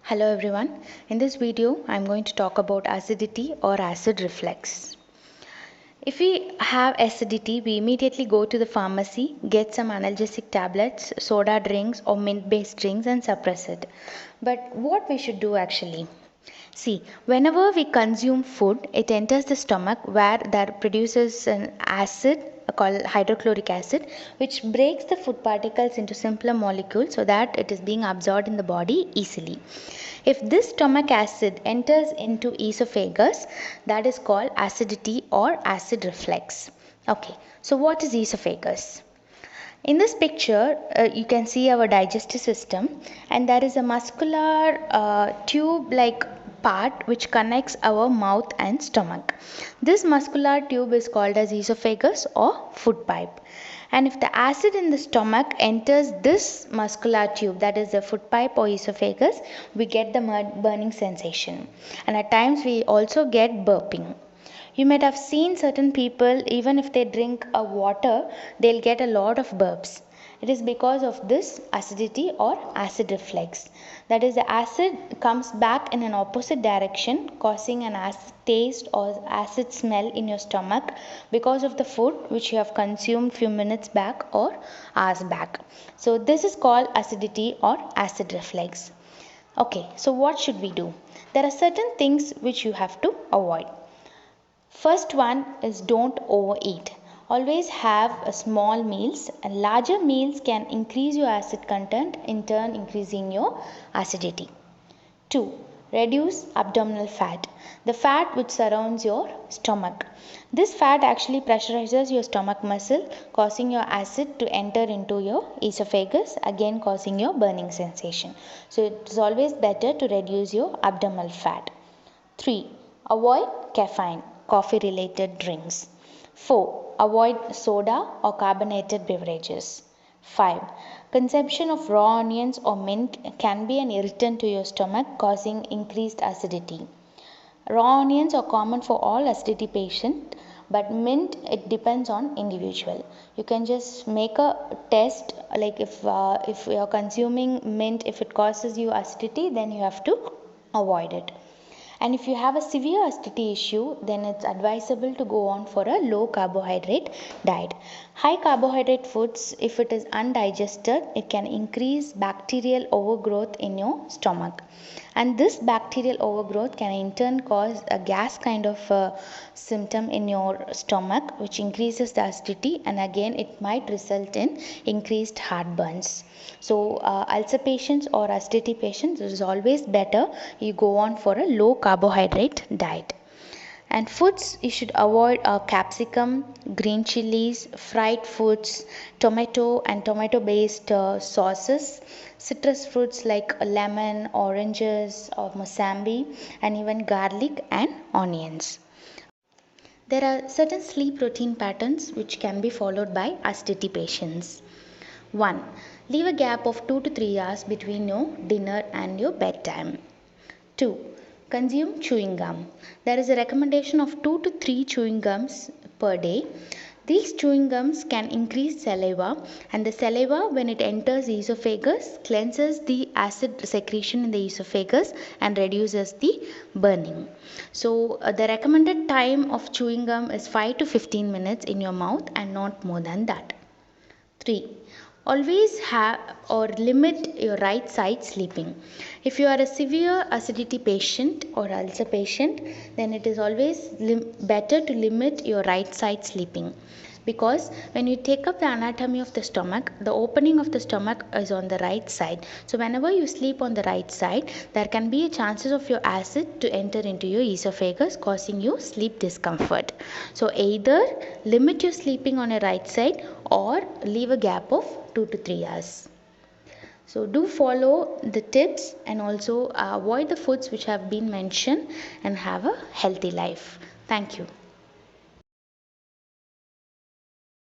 Hello everyone. In this video, I am going to talk about acidity or acid reflux. If we have acidity, we immediately go to the pharmacy, get some analgesic tablets, soda drinks or mint-based drinks and suppress it. But what we should do actually? See, whenever we consume food, it enters the stomach where that produces an acid called hydrochloric acid, which breaks the food particles into simpler molecules so that it is being absorbed in the body easily. If this stomach acid enters into esophagus, that is called acidity or acid reflux. Okay, so what is esophagus? In this picture, you can see our digestive system, and there is a muscular tube like part which connects our mouth and stomach. This muscular tube is called as esophagus or food pipe. And if the acid in the stomach enters this muscular tube, that is the food pipe or esophagus, we get the burning sensation. And at times we also get burping. You might have seen certain people, even if they drink a water, they'll get a lot of burps. It is because of this acidity or acid reflux. That is, the acid comes back in an opposite direction, causing an acid taste or acid smell in your stomach because of the food which you have consumed few minutes back or hours back. So this is called acidity or acid reflux. Okay, so what should we do? There are certain things which you have to avoid. First one is don't overeat. Always have a small meals, and larger meals can increase your acid content, in turn increasing your acidity. 2. Reduce abdominal fat, the fat which surrounds your stomach. This fat actually pressurizes your stomach muscle, causing your acid to enter into your esophagus, again causing your burning sensation. So it is always better to reduce your abdominal fat. 3. Avoid caffeine, coffee related drinks. 4. Avoid soda or carbonated beverages. 5. Consumption of raw onions or mint can be an irritant to your stomach, causing increased acidity. Raw onions are common for all acidity patients, but mint, it depends on individual. You can just make a test, like if you are consuming mint, if it causes you acidity, then you have to avoid it. And if you have a severe acidity issue, then it's advisable to go on for a low carbohydrate diet. High carbohydrate foods, if it is undigested, it can increase bacterial overgrowth in your stomach. And this bacterial overgrowth can in turn cause a gas kind of symptom in your stomach, which increases the acidity, and again it might result in increased heartburns. So ulcer patients or acidity patients, it is always better you go on for a low carbohydrate diet. And foods you should avoid are capsicum, green chilies, fried foods, tomato and tomato based sauces, citrus fruits like lemon, oranges or mosambi, and even garlic and onions. There are certain sleep routine patterns which can be followed by acidity patients. 1. Leave a gap of 2 to 3 hours between your dinner and your bedtime. 2. Consume chewing gum. There is a recommendation of 2 to 3 chewing gums per day. These chewing gums can increase saliva, and the saliva, when it enters the esophagus, cleanses the acid secretion in the esophagus and reduces the burning. So the recommended time of chewing gum is 5 to 15 minutes in your mouth and not more than that. 3. Always have or limit your right side sleeping. If you are a severe acidity patient or ulcer patient, then it is always better to limit your right side sleeping, because when you take up the anatomy of the stomach, the opening of the stomach is on the right side. So whenever you sleep on the right side, there can be a chances of your acid to enter into your esophagus, causing you sleep discomfort. So either limit your sleeping on your right side or leave a gap of 2 to 3 hours. So do follow the tips and also avoid the foods which have been mentioned and have a healthy life. Thank you.